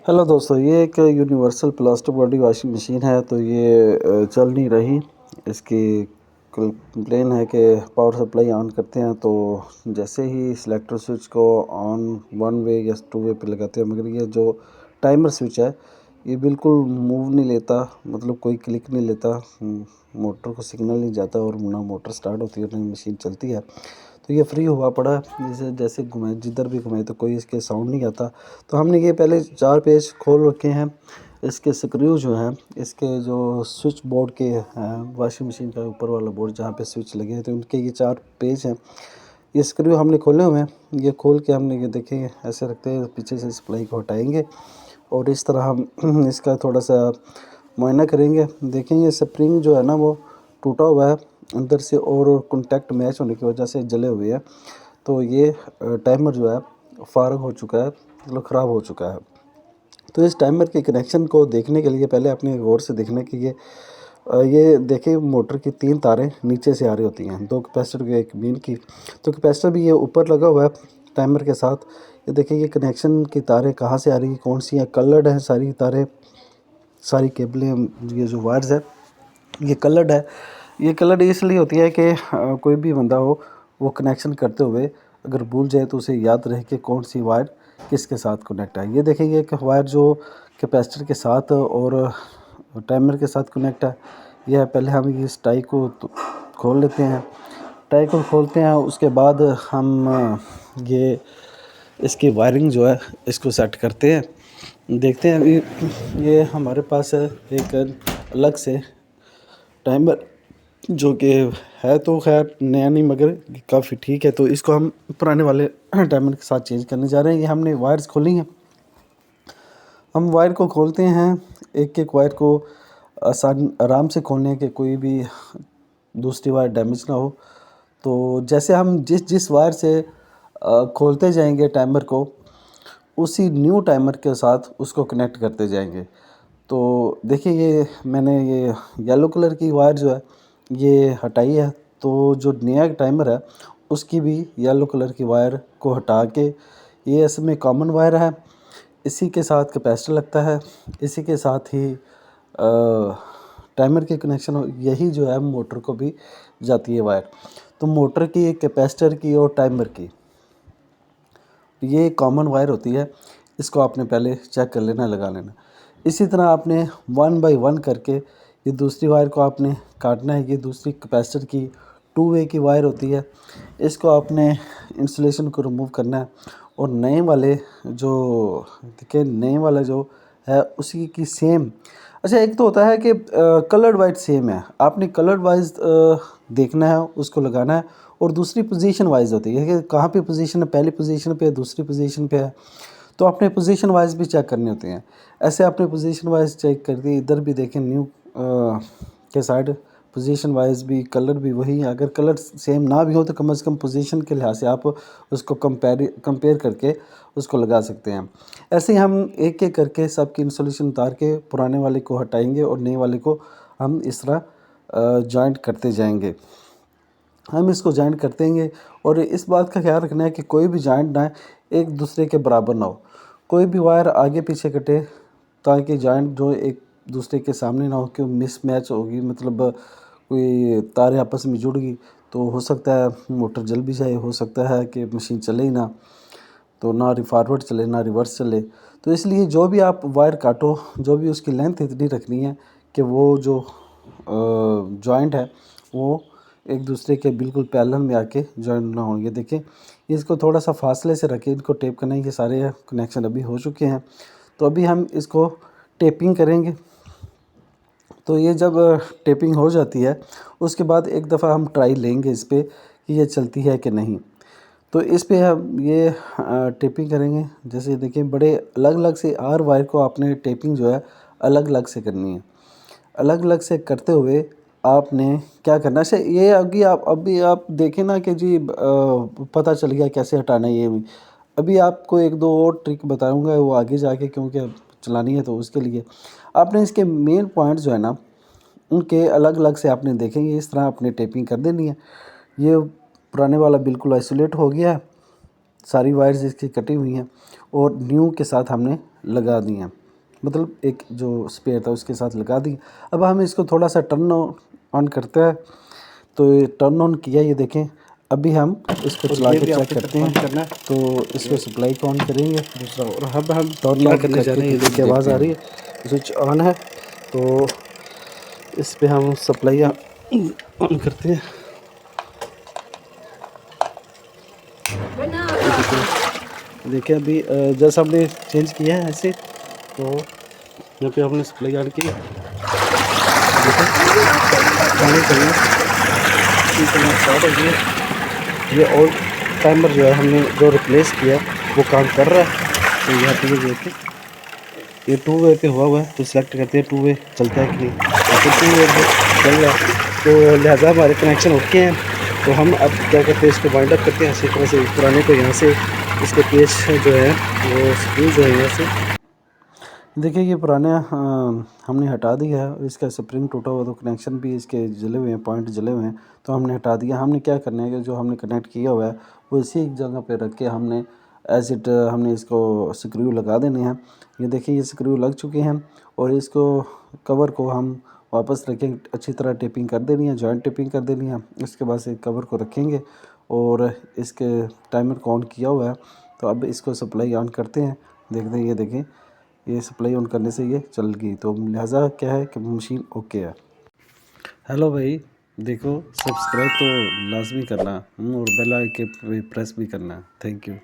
Hello दोस्तों, ये एक universal plastic body washing machine है। तो ये चल नहीं रही। इसकी कंप्लेन है कि पावर सप्लाई ऑन करते हैं तो जैसे ही सिलेक्टर स्विच को ऑन वन वे या टू वे पे लगाते हैं, मगर ये जो टाइमर स्विच है ये बिल्कुल मूव नहीं लेता, मतलब कोई क्लिक नहीं लेता। मोटर को सिग्नल नहीं जाता और ना मोटर स्टार्ट होती है ना मशीन चलती है। तो ये फ्री हुआ पड़ा है, जैसे जैसे घुमाए जिधर भी घुमाए तो कोई इसके साउंड नहीं आता। तो हमने ये पहले 4 पेज खोल रखे हैं। इसके स्क्रू जो हैं, इसके जो स्विच बोर्ड के हैं, वॉशिंग मशीन का ऊपर वाला बोर्ड जहाँ पे स्विच लगे हैं, तो उनके ये 4 पेज हैं। ये स्क्रू हमने खोले हुए हैं। ये खोल के हमने ये देखें ऐसे रखते हैं, पीछे से सप्लाई को हटाएंगे और इस तरह हम इसका थोड़ा सा मुआयना करेंगे। देखेंगे स्प्रिंग जो है ना वो टूटा हुआ है अंदर से और कॉन्टैक्ट मैच होने की वजह से जले हुए हैं। तो ये टाइमर जो है फारग हो चुका है, मतलब ख़राब हो चुका है। तो इस टाइमर के कनेक्शन को देखने के लिए पहले अपने गौर से देखने के लिए ये देखिए मोटर की 3 तारें नीचे से आ रही होती हैं, 2 कैपेसिटर की एक मेन की। तो कैपेसिटर भी ये ऊपर लगा हुआ है टाइमर के साथ। ये देखिए ये कनेक्शन की तारें कहाँ से आ रही है, कौन सी हैं, कलर्ड हैं सारी तारें, सारी केबलें। ये जो वायर्स है ये कलर्ड है। ये कलर्ड इसलिए होती है कि कोई भी बंदा हो वो कनेक्शन करते हुए अगर भूल जाए तो उसे याद रहे कि कौन सी वायर किसके साथ कनेक्ट है। ये देखिए ये एक वायर जो कैपेसिटर के साथ और टाइमर के साथ कनेक्ट है। यह है, पहले हम इस टाई को खोल लेते हैं। टाई को खोलते हैं, उसके बाद हम ये इसकी वायरिंग जो है इसको सेट करते हैं। देखते हैं अभी ये हमारे पास है एक अलग से टाइमर जो कि है तो खैर नया नहीं मगर काफ़ी ठीक है। तो इसको हम पुराने वाले टाइमर के साथ चेंज करने जा रहे हैं। ये हमने वायर्स खोली हैं। हम वायर को खोलते हैं, एक एक वायर को आराम से खोलने हैं कि कोई भी दूसरी वायर डैमेज ना हो। तो जैसे हम जिस जिस वायर से खोलते जाएंगे टाइमर को, उसी न्यू टाइमर के साथ उसको कनेक्ट करते जाएंगे। तो देखिए ये मैंने ये येलो कलर की वायर जो है ये हटाई है। तो जो नया टाइमर है उसकी भी येलो कलर की वायर को हटा के, ये इसमें कॉमन वायर है, इसी के साथ कैपेसिटर लगता है, इसी के साथ ही टाइमर के कनेक्शन यही जो है मोटर को भी जाती है वायर। तो मोटर की, कैपेसिटर की और टाइमर की ये कॉमन वायर होती है। इसको आपने पहले चेक कर लेना, लगा लेना। इसी तरह आपने 1 बाय 1 करके ये दूसरी वायर को आपने काटना है। ये दूसरी कैपेसिटर की 2 वे की वायर होती है। इसको आपने इंसुलेशन को रिमूव करना है और नए वाले जो देखिए नए वाला जो है उसी की सेम। अच्छा, एक तो होता है कि कलर्ड वाइज सेम है, आपने कलर्ड वाइज देखना है, उसको लगाना है। और दूसरी पोजीशन वाइज होती है कि कहाँ पे पोजीशन है, पहली पोजीशन पे है, दूसरी पोजीशन पे है। तो आपने पोजीशन वाइज भी चेक करने होते हैं। ऐसे आपने पोजीशन वाइज चेक कर दी, इधर भी देखें न्यू के साइड पोजीशन वाइज भी कलर भी वही है। अगर कलर सेम ना भी हो तो कम से कम पोजीशन के लिहाज से आप उसको कंपेयर करके उसको लगा सकते हैं। ऐसे ही हम एक एक करके सबकी इंसुलेशन उतार के पुराने वाले को हटाएंगे और नए वाले को हम इस तरह जॉइंट करते जाएंगे। हम इसको जॉइंट करते हैं और इस बात का ख्याल रखना है कि कोई भी जॉइंट ना एक दूसरे के बराबर ना हो। कोई भी वायर आगे पीछे कटे ताकि जॉइंट जो एक दूसरे के सामने ना हो कि मिसमैच होगी, मतलब कोई तारें आपस में जुड़ गई तो हो सकता है मोटर जल भी जाए, हो सकता है कि मशीन चले ही ना, तो ना फॉरवर्ड चले ना रिवर्स चले। तो इसलिए जो भी आप वायर काटो, जो भी उसकी लेंथ इतनी रखनी है कि वो जो जॉइंट है वो एक दूसरे के बिल्कुल पैरेलल में आके जॉइंट ना हो। ये देखें, इसको थोड़ा सा फासले से रखें, इनको टेप करना है। ये सारे कनेक्शन अभी हो चुके हैं। तो अभी हम इसको टेपिंग करेंगे। तो ये जब टेपिंग हो जाती है उसके बाद एक दफ़ा हम ट्राई लेंगे इस पर कि ये चलती है कि नहीं। तो इस पे हम ये टेपिंग करेंगे। जैसे देखिए बड़े अलग अलग से हर वायर को आपने टेपिंग जो है अलग अलग से करनी है। अलग अलग से करते हुए आपने क्या करना है, ये अभी आप देखें ना कि जी पता चल गया कैसे हटाना है। ये भी अभी आपको एक दो और ट्रिक बताऊंगा वो आगे जाके, क्योंकि अब चलानी है तो उसके लिए आपने इसके मेन पॉइंट जो है ना उनके अलग अलग से आपने देखेंगे इस तरह आपने टेपिंग कर देनी है। ये पुराने वाला बिल्कुल आइसोलेट हो गया है, सारी वायर्स इसकी कटी हुई हैं और न्यू के साथ हमने लगा दी हैं, मतलब एक जो स्पेयर था उसके साथ लगा दी। अब हम इसको थोड़ा सा टर्न ऑन करते हैं, तो ये टर्न ऑन किया, ये देखें। अभी हम इसको चला के चेक करते हैं करना, तो इसको सप्लाई को ऑन करेंगे दूसरा, और अब हम टर्न ऑन करने जा रहे हैं। ये देखिए आवाज़ आ रही है, स्विच ऑन है, तो इस पे हम सप्लाई ऑन करते हैं। देखिए अभी जैसा हमने चेंज किया है ऐसे, तो यहाँ पे हमने सप्लाई ऑन की, पानी चलना स्टार्ट हो गया। ये ऑल टाइमर जो है हमने जो रिप्लेस किया वो काम कर रहा है। तो यहाँ पे ये देखें, ये 2 वे पे हुआ है, तो सिलेक्ट करते हैं 2 वे चलता है कि नहीं, तो 2 वे पे चल रहा है, तो लिहाजा हमारे कनेक्शन ओके हैं। तो हम अब क्या करते हैं, इसको वाइंड अप करते हैं अच्छी तरह से। पुराने को यहाँ से इसके पेच जो है वो स्क्रू जो है यहाँ से, देखिए ये पुराने हमने हटा दिया है। इसका स्प्रिंग टूटा हुआ, तो कनेक्शन भी इसके जले हुए हैं, पॉइंट जले हुए हैं, तो हमने हटा दिया। हमने क्या करना है कि जो हमने कनेक्ट किया हुआ है वो इसी एक जगह पे रख के हमने एज इट हमने इसको स्क्रू लगा देने हैं। ये देखिए ये स्क्रू लग चुके हैं, और इसको कवर को हम वापस रखेंगे, अच्छी तरह टेपिंग कर देनी है, जॉइंट टेपिंग कर देनी है। इसके बाद से कवर को रखेंगे और इसके टाइमर को ऑन किया हुआ है। तो अब इसको सप्लाई ऑन करते हैं, देखते हैं, ये देखें ये सप्लाई ऑन करने से ये चल गई, तो लिहाजा क्या है कि मशीन ओके है। हेलो भाई, देखो सब्सक्राइब तो लाजमी करना और बेल आइकन पे प्रेस भी करना। Thank you.